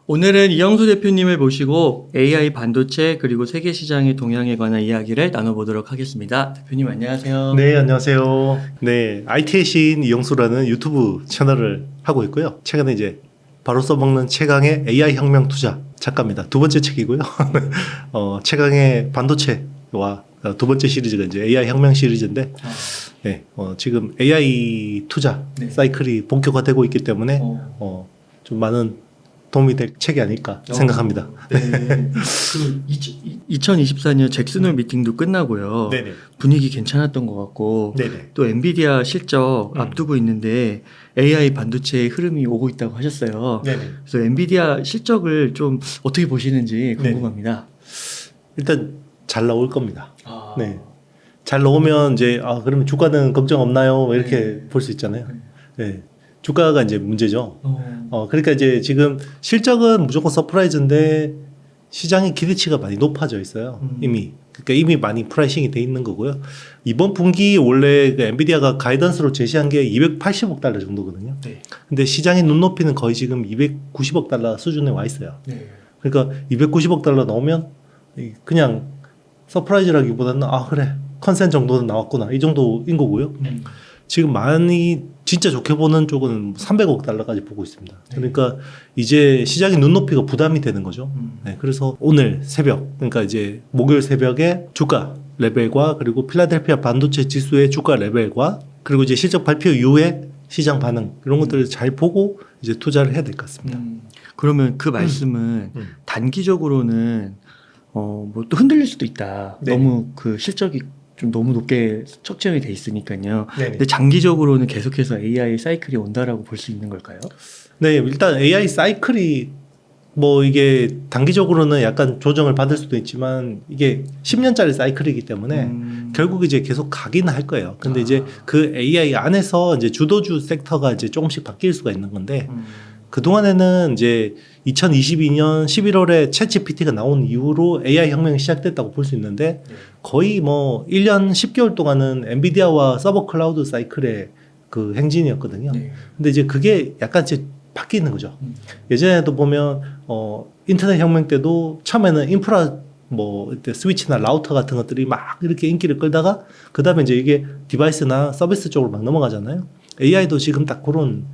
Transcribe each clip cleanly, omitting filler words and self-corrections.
오늘은 이영수 대표님을 모시고 AI 반도체 그리고 세계 시장의 동향에 관한 이야기를 나눠보도록 하겠습니다. 대표님 안녕하세요. 네, 안녕하세요. 네, IT의 시인 이영수라는 유튜브 채널을 하고 있고요. 최근에 이제 바로 써먹는 최강의 AI 혁명 투자 작가입니다. 두 번째 책이고요. 최강의 반도체와 두 번째 시리즈가 이제 AI 혁명 시리즈인데, 네, 지금 AI 투자 네. 사이클이 본격화되고 있기 때문에 좀 많은 도움이 될 책이 아닐까 생각합니다. 네. 2024년 잭슨홀 미팅도 끝나고요. 네네. 분위기 괜찮았던 것 같고 네네. 또 엔비디아 실적 앞두고 있는데 AI 반도체의 흐름이 오고 있다고 하셨어요. 네네. 그래서 엔비디아 실적을 좀 어떻게 보시는지 궁금합니다. 일단 잘 나올 겁니다. 아. 네. 잘 나오면 이제 그러면 주가는 걱정 없나요? 이렇게 네. 볼 수 있잖아요. 네. 주가가 이제 문제죠. 어. 그러니까 이제 지금 실적은 무조건 서프라이즈인데 시장의 기대치가 많이 높아져 있어요. 이미. 그러니까 이미 많이 프라이싱이 돼 있는 거고요. 이번 분기 원래 그 엔비디아가 가이던스로 제시한 게 280억 달러 정도거든요. 네. 근데 시장의 눈높이는 거의 지금 290억 달러 수준에 와 있어요. 네. 그러니까 290억 달러 나오면 그냥 서프라이즈라기보다는 그래 컨센 정도는 나왔구나 이 정도인 거고요. 지금 많이 진짜 좋게 보는 쪽은 300억 달러까지 보고 있습니다. 그러니까 이제 시장의 눈높이가 부담이 되는 거죠. 네, 그래서 오늘 새벽, 그러니까 이제 목요일 새벽에 주가 레벨과 그리고 필라델피아 반도체 지수의 주가 레벨과 그리고 이제 실적 발표 이후에 시장 반응 이런 것들을 잘 보고 이제 투자를 해야 될 것 같습니다. 그러면 그 말씀은 단기적으로는 뭐 또 흔들릴 수도 있다. 네. 너무 그 실적이 좀 너무 높게 척정이 돼 있으니까요. 네네. 근데 장기적으로는 계속해서 AI 사이클이 온다라고 볼 수 있는 걸까요? 네, 일단 AI 사이클이 뭐 이게 단기적으로는 약간 조정을 받을 수도 있지만 이게 10년짜리 사이클이기 때문에 결국 이제 계속 가기는 할 거예요. 근데 이제 그 AI 안에서 이제 주도주 섹터가 이제 조금씩 바뀔 수가 있는 건데 그동안에는 이제 2022년 11월에 챗GPT가 나온 이후로 AI 혁명이 시작됐다고 볼 수 있는데 거의 뭐 1년 10개월 동안은 엔비디아와 서버 클라우드 사이클의 그 행진이었거든요. 네. 근데 이제 그게 약간 이제 바뀌는 거죠. 예전에도 보면 인터넷 혁명 때도 처음에는 인프라 뭐 스위치나 라우터 같은 것들이 막 이렇게 인기를 끌다가 그다음에 이제 이게 디바이스나 서비스 쪽으로 막 넘어가잖아요. AI도 지금 딱 그런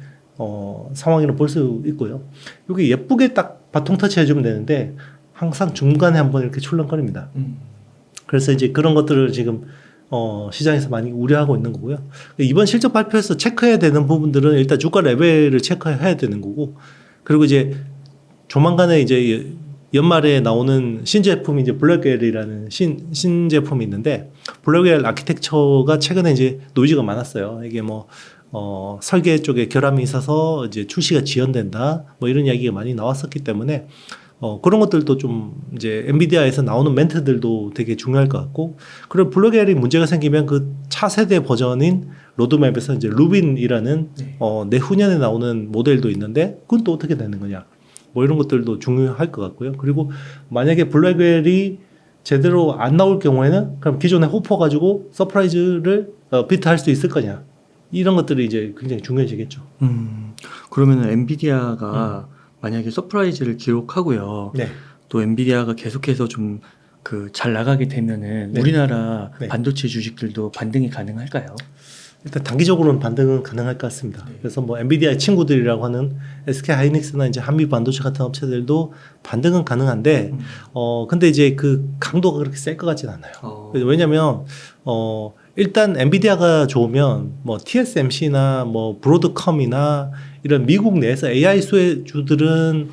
상황이라고 볼 수 있고요. 여기 예쁘게 딱 바통 터치해주면 되는데 항상 중간에 한번 이렇게 출렁거립니다. 그래서 이제 그런 것들을 지금 시장에서 많이 우려하고 있는 거고요. 이번 실적 발표에서 체크해야 되는 부분들은 일단 주가 레벨을 체크해야 되는 거고, 그리고 이제 조만간에 이제 연말에 나오는 신제품이 이제 블랙웰이라는 신제품이 있는데, 블랙웰 아키텍처가 최근에 이제 노이즈가 많았어요. 이게 뭐 설계 쪽에 결함이 있어서 이제 출시가 지연된다, 뭐 이런 이야기가 많이 나왔었기 때문에 그런 것들도 좀 이제 엔비디아에서 나오는 멘트들도 되게 중요할 것 같고, 그리고 블랙웰이 문제가 생기면 그 차세대 버전인 로드맵에서 이제 루빈이라는 내후년에 나오는 모델도 있는데 그건 또 어떻게 되는 거냐, 뭐 이런 것들도 중요할 것 같고요. 그리고 만약에 블랙웰이 제대로 안 나올 경우에는 그럼 기존에 호퍼 가지고 서프라이즈를 비트할 수 있을 거냐, 이런 것들이 이제 굉장히 중요해지겠죠. 그러면은 엔비디아가 만약에 서프라이즈를 기록하고요. 네. 또 엔비디아가 계속해서 좀 그 잘 나가게 되면은 네. 우리나라 네. 반도체 주식들도 반등이 가능할까요? 일단 단기적으로는 반등은 가능할 것 같습니다. 네. 그래서 뭐 엔비디아의 친구들이라고 하는 SK 하이닉스나 이제 한미 반도체 같은 업체들도 반등은 가능한데, 근데 이제 그 강도가 그렇게 셀 것 같진 않아요. 왜냐면 일단 엔비디아가 좋으면 뭐 TSMC나 뭐 브로드컴이나 이런 미국 내에서 AI 수혜주들은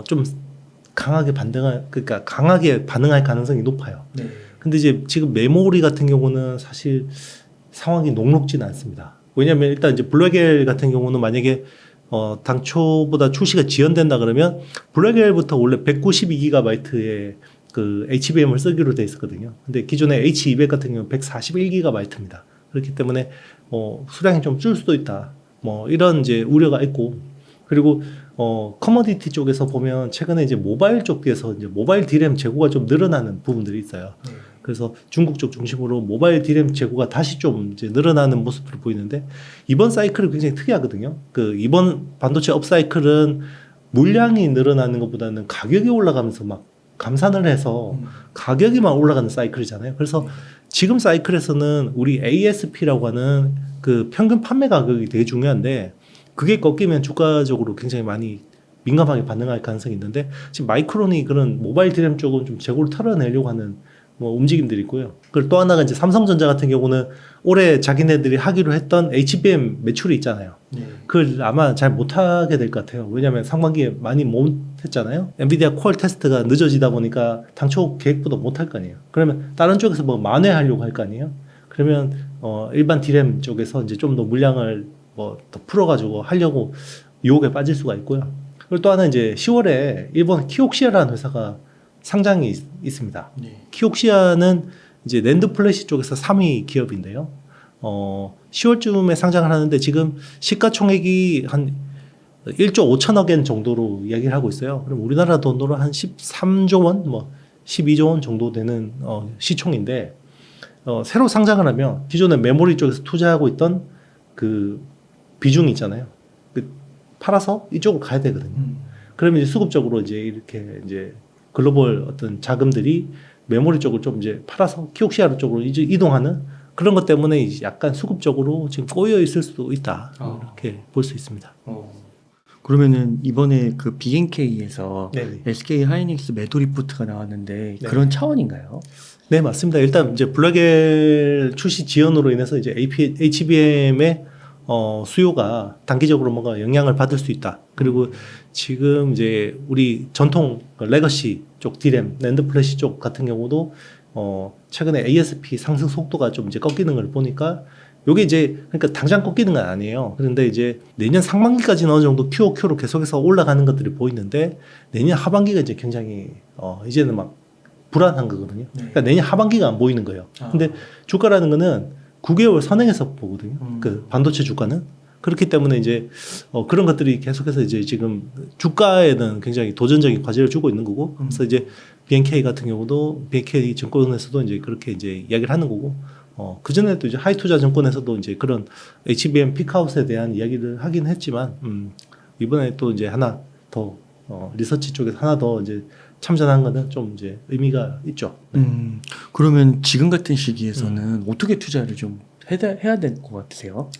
좀 강하게 그러니까 강하게 반응할 가능성이 높아요. 네. 근데 이제 지금 메모리 같은 경우는 사실 상황이 녹록지는 않습니다. 왜냐하면 일단 이제 블랙웰 같은 경우는 만약에 당초보다 출시가 지연된다 그러면 블랙웰부터 원래 192GB의 그 HBM을 쓰기로 돼 있었거든요. 근데 기존의 H200 같은 경우는 141GB입니다. 그렇기 때문에 수량이 좀 줄 수도 있다, 뭐 이런 이제 우려가 있고, 그리고 커머디티 쪽에서 보면 최근에 이제 모바일 쪽에서 이제 모바일 D램 재고가 좀 늘어나는 부분들이 있어요. 그래서 중국 쪽 중심으로 모바일 D램 재고가 다시 좀 이제 늘어나는 모습을 보이는데, 이번 사이클은 굉장히 특이하거든요. 그 이번 반도체 업 사이클은 물량이 늘어나는 것보다는 가격이 올라가면서 막 감산을 해서 가격이만 올라가는 사이클이잖아요. 그래서 지금 사이클에서는 우리 ASP라고 하는 그 평균 판매 가격이 되게 중요한데 그게 꺾이면 주가적으로 굉장히 많이 민감하게 반응할 가능성이 있는데 지금 마이크론이 그런 모바일 디램 쪽은 좀 재고를 털어내려고 하는 뭐 움직임들이 있고요. 그리고 또 하나가 이제 삼성전자 같은 경우는 올해 자기네들이 하기로 했던 HBM 매출이 있잖아요. 네. 그걸 아마 잘 못하게 될 것 같아요. 왜냐하면 상반기에 많이 못 했잖아요. 엔비디아 콜 테스트가 늦어지다 보니까 당초 계획보다 못할 거 아니에요. 그러면 다른 쪽에서 뭐 만회하려고 할 거 아니에요. 그러면 일반 디램 쪽에서 이제 좀 더 물량을 뭐 더 풀어가지고 하려고 유혹에 빠질 수가 있고요. 그리고 또 하나 이제 10월에 일본 키옥시아라는 회사가 상장이 있습니다. 네. 키옥시아는 이제 낸드 플래시 쪽에서 3위 기업인데요. 10월쯤에 상장을 하는데 지금 시가총액이 한 1조 5천억 엔 정도로 이야기를 하고 있어요. 그럼 우리나라 돈으로 한 13조 원, 뭐 12조 원 정도 되는 시총인데 새로 상장을 하면 기존에 메모리 쪽에서 투자하고 있던 그 비중이 있잖아요. 그 팔아서 이쪽으로 가야 되거든요. 그러면 이제 수급적으로 이제 이렇게 이제 글로벌 어떤 자금들이 메모리 쪽을 좀 이제 팔아서 키옥시아 쪽으로 이제 이동하는 그런 것 때문에 이제 약간 수급적으로 지금 꼬여 있을 수도 있다. 이렇게 볼 수 있습니다. 그러면은 이번에 그 BNK에서 네네. SK 하이닉스 매도 리포트가 나왔는데 네. 그런 차원인가요? 네, 맞습니다. 일단 이제 블랙엘 출시 지연으로 인해서 이제 HBM의 수요가 단기적으로 뭔가 영향을 받을 수 있다. 그리고 지금 이제 우리 전통 레거시 쪽 디램, 낸드 플래시 쪽 같은 경우도 최근에 ASP 상승 속도가 좀 이제 꺾이는 걸 보니까 요게 이제 그러니까 당장 꺾이는 건 아니에요. 그런데 이제 내년 상반기까지는 어느 정도 QOQ로 계속해서 올라가는 것들이 보이는데 내년 하반기가 이제 굉장히 이제는 막 불안한 거거든요. 그러니까 내년 하반기가 안 보이는 거예요. 근데 주가라는 거는 9개월 선행해서 보거든요. 그 반도체 주가는. 그렇기 때문에 이제 그런 것들이 계속해서 이제 지금 주가에는 굉장히 도전적인 과제를 주고 있는 거고, 그래서 이제 BNK 같은 경우도 BNK 증권에서도 이제 그렇게 이제 이야기를 하는 거고, 그 전에도 이제 하이투자증권에서도 이제 그런 HBM 픽아웃에 대한 이야기를 하긴 했지만, 이번에 또 이제 하나 더 리서치 쪽에서 하나 더 이제 참전한 거는 좀 이제 의미가 있죠. 그러면 지금 같은 시기에서는 어떻게 투자를 좀 해야 될 것 같으세요?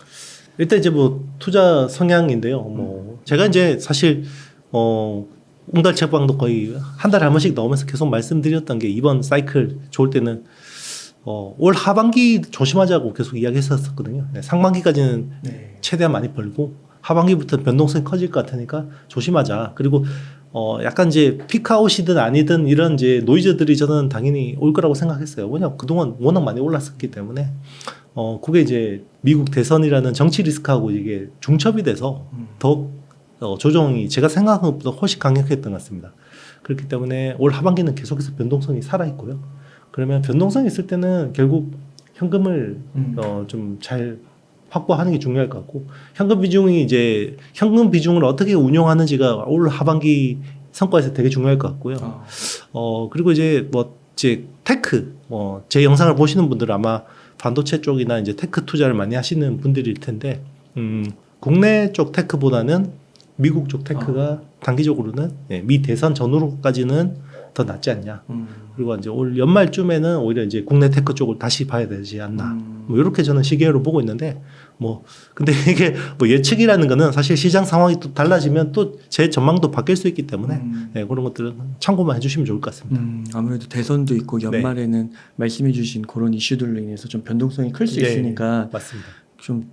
일단 이제 뭐 투자 성향인데요. 뭐 제가 이제 사실 웅달 책방도 거의 한 달에 한 번씩 나오면서 계속 말씀드렸던 게 이번 사이클 좋을 때는 올 하반기 조심하자고 계속 이야기했었거든요. 네, 상반기까지는 네. 최대한 많이 벌고 하반기부터 변동성이 커질 것 같으니까 조심하자. 그리고 약간 이제 피크아웃이든 아니든 이런 이제 노이즈들이 저는 당연히 올 거라고 생각했어요. 왜냐면 그동안 워낙 많이 올랐었기 때문에 그게 이제 미국 대선이라는 정치 리스크하고 이게 중첩이 돼서 더 조정이 제가 생각한 것보다 훨씬 강력했던 것 같습니다. 그렇기 때문에 올 하반기는 계속해서 변동성이 살아 있고요. 그러면 변동성이 있을 때는 결국 현금을 좀 잘 확보하는 게 중요할 것 같고, 현금 비중을 어떻게 운용하는지가 올 하반기 성과에서 되게 중요할 것 같고요. 그리고 이제 테크, 제 영상을 보시는 분들은 아마 반도체 쪽이나 이제 테크 투자를 많이 하시는 분들일 텐데, 국내 쪽 테크보다는 미국 쪽 테크가 단기적으로는 미 대선 전후로까지는 더 낫지 않냐. 그리고 이제 올 연말쯤에는 오히려 이제 국내 테크 쪽을 다시 봐야 되지 않나. 뭐 이렇게 저는 시계로 보고 있는데, 근데 이게 예측이라는 거는 사실 시장 상황이 또 달라지면 또 제 전망도 바뀔 수 있기 때문에 그런 것들은 참고만 해주시면 좋을 것 같습니다. 아무래도 대선도 있고 연말에는 말씀해주신 그런 이슈들로 인해서 좀 변동성이 클 수 있으니까 맞습니다. 좀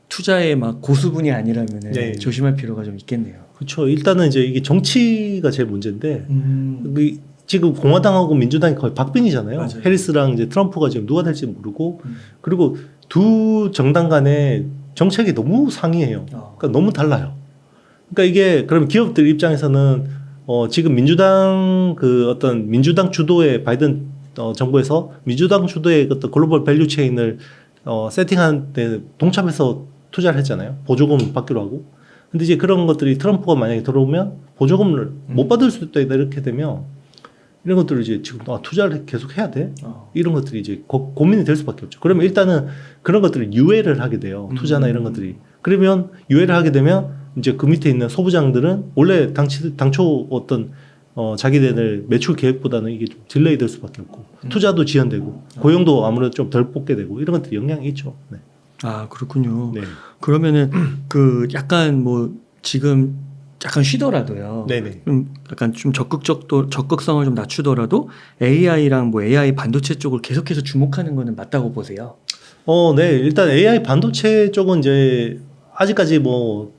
투자에 막 고수분이 아니라면 조심할 필요가 좀 있겠네요. 그렇죠. 일단은 이제 이게 정치가 제일 문제인데 지금 공화당하고 민주당이 거의 박빙이잖아요. 맞아요. 해리스랑 이제 트럼프가 지금 누가 될지 모르고 그리고 두 정당 간의 정책이 너무 상이해요. 그러니까 너무 달라요. 그러니까 이게 그럼 기업들 입장에서는 지금 민주당 어떤 민주당 주도의 바이든 정부에서 민주당 주도의 어떤 글로벌 밸류 체인을 세팅하는 데 동참해서 투자를 했잖아요. 보조금 받기로 하고. 근데 이제 그런 것들이 트럼프가 만약에 들어오면 보조금을 못 받을 수도 있다 이렇게 되면 이런 것들을 이제 지금 투자를 계속 해야 돼? 이런 것들이 이제 고민이 될 수밖에 없죠. 그러면 일단은 그런 것들을 유예를 하게 돼요. 투자나 이런 것들이. 그러면 유예를 하게 되면 이제 그 밑에 있는 소부장들은 원래 당초 어떤 자기네들 매출 계획보다는 이게 좀 딜레이 될 수밖에 없고 투자도 지연되고 고용도 아무래도 좀 덜 뽑게 되고 이런 것들이 영향이 있죠. 네. 아, 그렇군요. 네. 그러면은 그 약간 뭐 지금 약간 쉬더라도요. 네네. 약간 좀 적극성을 좀 낮추더라도 AI랑 뭐 AI 반도체 쪽을 계속해서 주목하는 거는 맞다고 보세요. 네. 일단 AI 반도체 쪽은 이제 아직까지 뭐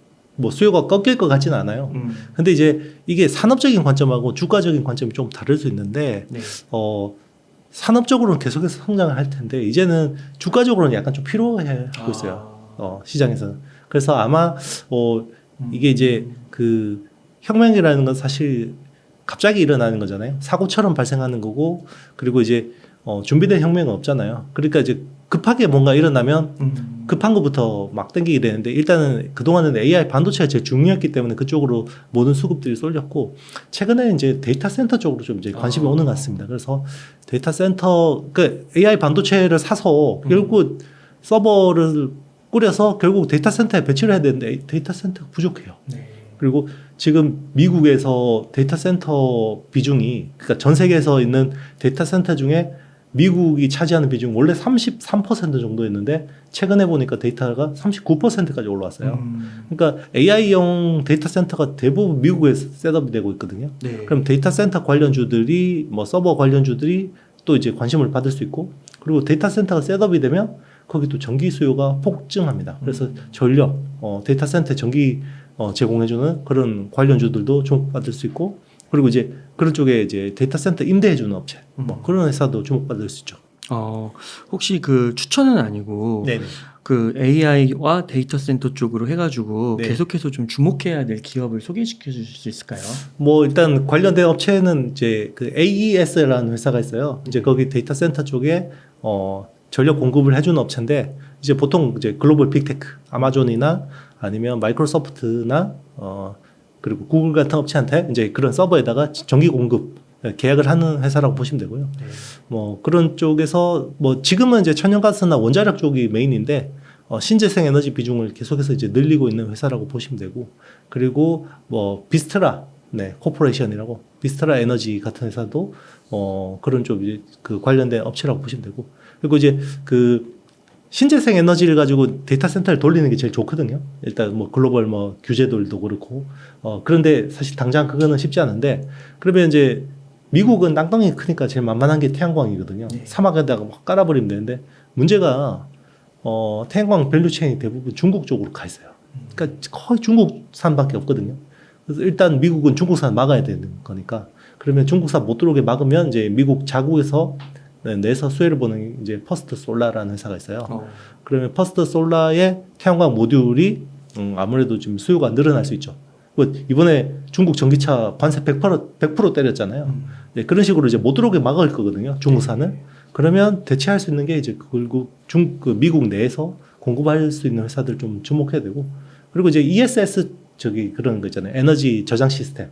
수요가 꺾일 것 같지는 않아요. 근데 이제 이게 산업적인 관점하고 주가적인 관점이 좀 다를 수 있는데, 네. 산업적으로는 계속해서 성장을 할 텐데, 이제는 주가적으로는 약간 좀 피로해하고 있어요. 시장에서는. 그래서 아마, 이게 이제 그 혁명이라는 건 사실 갑자기 일어나는 거잖아요. 사고처럼 발생하는 거고, 그리고 이제 준비된 혁명은 없잖아요. 그러니까 이제 급하게 뭔가 일어나면 급한 것부터 막 땡기게 되는데, 일단은 그동안은 AI 반도체가 제일 중요했기 때문에 그쪽으로 모든 수급들이 쏠렸고, 최근에 이제 데이터 센터 쪽으로 좀 이제 관심이 오는 것 같습니다. 그래서 데이터 센터, 그 AI 반도체를 사서 결국 서버를 꾸려서 결국 데이터 센터에 배치를 해야 되는데 데이터 센터가 부족해요. 네. 그리고 지금 미국에서 데이터 센터 비중이, 그러니까 전 세계에서 있는 데이터 센터 중에 미국이 차지하는 비중 원래 33% 정도였는데 최근에 보니까 데이터가 39%까지 올라왔어요. 그러니까 AI용 데이터 센터가 대부분 미국에서 셋업이 되고 있거든요. 네. 그럼 데이터 센터 관련주들이 뭐 서버 관련주들이 또 이제 관심을 받을 수 있고, 그리고 데이터 센터가 셋업이 되면 거기 또 전기 수요가 폭증합니다. 그래서 전력, 데이터 센터 전기 제공해주는 그런 관련주들도 주목받을 수 있고, 그리고 이제 그런 쪽에 이제 데이터 센터 임대해주는 업체, 뭐 그런 회사도 주목받을 수 있죠. 혹시 그 추천은 아니고 네네. 그 AI와 데이터 센터 쪽으로 해가지고 네. 계속해서 좀 주목해야 될 기업을 소개시켜 주실 수 있을까요? 뭐 일단 관련된 업체는 이제 그 AES라는 회사가 있어요. 이제 거기 데이터 센터 쪽에 전력 공급을 해주는 업체인데, 이제 보통 이제 글로벌 빅테크, 아마존이나 아니면 마이크로소프트나 그리고 구글 같은 업체한테 이제 그런 서버에다가 전기 공급 계약을 하는 회사라고 보시면 되고요. 네. 뭐 그런 쪽에서 뭐 지금은 이제 천연가스나 원자력 쪽이 메인인데, 신재생 에너지 비중을 계속해서 이제 늘리고 있는 회사라고 보시면 되고, 그리고 뭐 비스트라, 네, 코퍼레이션이라고 비스트라 에너지 같은 회사도 그런 쪽 그 관련된 업체라고 보시면 되고, 그리고 이제 그 신재생 에너지를 가지고 데이터 센터를 돌리는 게 제일 좋거든요. 일단 뭐 글로벌 뭐 규제들도 그렇고, 그런데 사실 당장 그거는 쉽지 않은데, 그러면 이제 미국은 땅덩이 크니까 제일 만만한 게 태양광이거든요. 네. 사막에다가 막 깔아버리면 되는데, 문제가 태양광 밸류체인이 대부분 중국 쪽으로 가 있어요. 그러니까 거의 중국산밖에 없거든요. 그래서 일단 미국은 중국산 막아야 되는 거니까, 그러면 중국산 못 들어오게 막으면 이제 미국 자국에서 내서 수혜를 보는 이제 퍼스트 솔라라는 회사가 있어요. 그러면 퍼스트 솔라의 태양광 모듈이 아무래도 지금 수요가 늘어날 수 있죠. 뭐 이번에 중국 전기차 관세 100% 때렸잖아요. 네, 그런 식으로 이제 못 들어오게 막을 거거든요, 중국산을. 그러면 대체할 수 있는 게 이제 결국 그 미국 내에서 공급할 수 있는 회사들 좀 주목해야 되고, 그리고 이제 ESS 그런 거 있잖아요, 에너지 저장 시스템.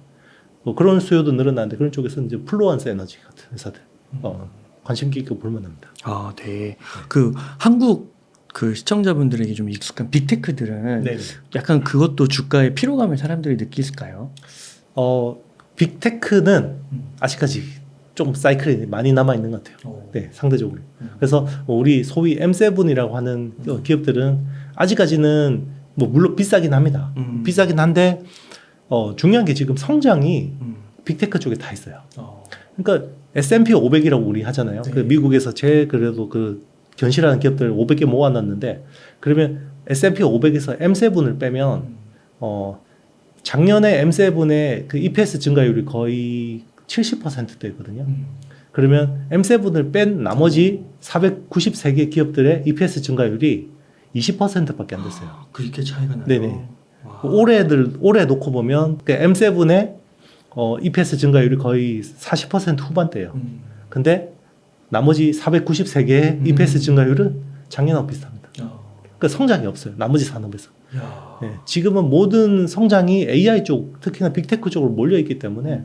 뭐 그런 수요도 늘어나는데, 그런 쪽에서 이제 플루언스 에너지 같은 회사들 관심 깊게 볼 만합니다. 네. 그 한국 그 시청자분들에게 좀 익숙한 빅테크들은 네. 약간 그것도 주가의 피로감을 사람들이 느낄까요? 빅테크는 아직까지 좀 사이클이 많이 남아 있는 것 같아요. 네, 상대적으로. 그래서 우리 소위 M7이라고 하는 기업들은 아직까지는 뭐 물론 비싸긴 합니다. 비싸긴 한데 중요한 게 지금 성장이 빅테크 쪽에 다 있어요. 그러니까 S&P 500이라고 우리 하잖아요. 네. 그 미국에서 제일 그래도 그 견실하는 기업들 500개 모아놨는데, 그러면 S&P 500에서 M7을 빼면 작년에 M7의 그 EPS 증가율이 거의 70%대거든요. 그러면 M7을 뺀 나머지 493개 기업들의 EPS 증가율이 20%밖에 안 됐어요. 그렇게 차이가 나요. 네네. 올해 놓고 보면 그 M7의 EPS 증가율이 거의 40% 후반대예요. 근데 나머지 493개의 EPS 증가율은 작년하고 비슷합니다. 그러니까 성장이 없어요, 나머지 산업에서. 네, 지금은 모든 성장이 AI 쪽, 특히나 빅테크 쪽으로 몰려있기 때문에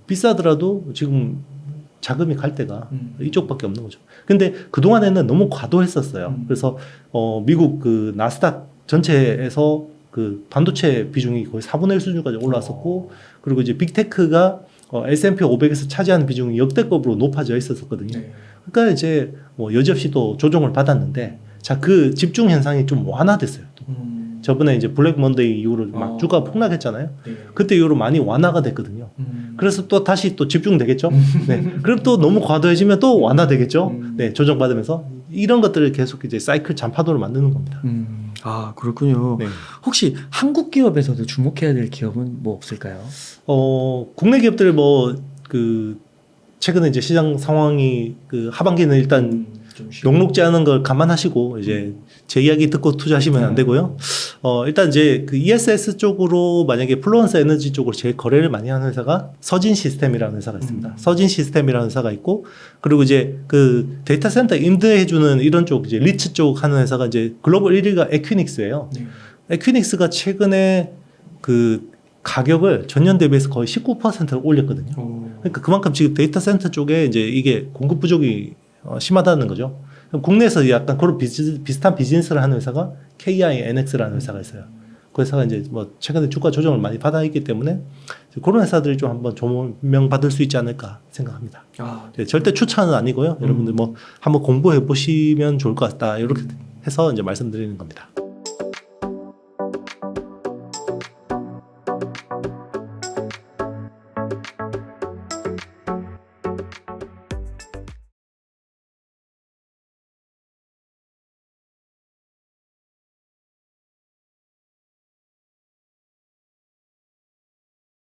비싸더라도 지금 자금이 갈 데가 이쪽밖에 없는 거죠. 근데 그동안에는 너무 과도했었어요. 그래서 미국 그 나스닥 전체에서 그 반도체 비중이 거의 4분의 1 수준까지 올라왔었고 그리고 이제 빅테크가 S&P 500에서 차지하는 비중이 역대급으로 높아져 있었거든요. 네. 그러니까 이제 뭐 여지없이 또 조정을 받았는데 자, 그 집중 현상이 좀 완화됐어요. 또. 저번에 이제 블랙 먼데이 이후로 막 주가가 폭락했잖아요. 네. 그때 이후로 많이 완화가 됐거든요. 그래서 또 다시 또 집중되겠죠. 네. 그럼 또 너무 과도해지면 또 완화되겠죠. 네, 조정받으면서 이런 것들을 계속 이제 사이클 잔파도를 만드는 겁니다. 아, 그렇군요. 네. 혹시 한국 기업에서도 주목해야 될 기업은 뭐 없을까요? 국내 기업들 뭐 그 최근에 이제 시장 상황이 그 하반기는 일단 좀 쉬고. 녹록지 않은 걸 감안하시고 이제 제 이야기 듣고 투자하시면 안 되고요. 일단 이제 그 ESS 쪽으로 만약에 플루언스 에너지 쪽으로 제일 거래를 많이 하는 회사가 서진 시스템이라는 회사가 있습니다. 서진 시스템이라는 회사가 있고 그리고 이제 그 데이터 센터 임대해주는 이런 쪽 이제 리츠 쪽 하는 회사가 이제 글로벌 1위가 에퀴닉스예요. 네. 에퀴닉스가 최근에 그 가격을 전년 대비해서 거의 19%를 올렸거든요. 그러니까 그만큼 지금 데이터 센터 쪽에 이제 이게 공급 부족이 심하다는 거죠. 국내에서 약간 그런 비슷한 비즈니스를 하는 회사가 KINX라는 회사가 있어요. 그 회사가 이제 뭐 최근에 주가 조정을 많이 받아 있기 때문에 그런 회사들이 좀 한번 조명받을 수 있지 않을까 생각합니다. 아, 네, 절대 추천은 아니고요. 여러분들 뭐 한번 공부해 보시면 좋을 것 같다. 이렇게 해서 이제 말씀드리는 겁니다.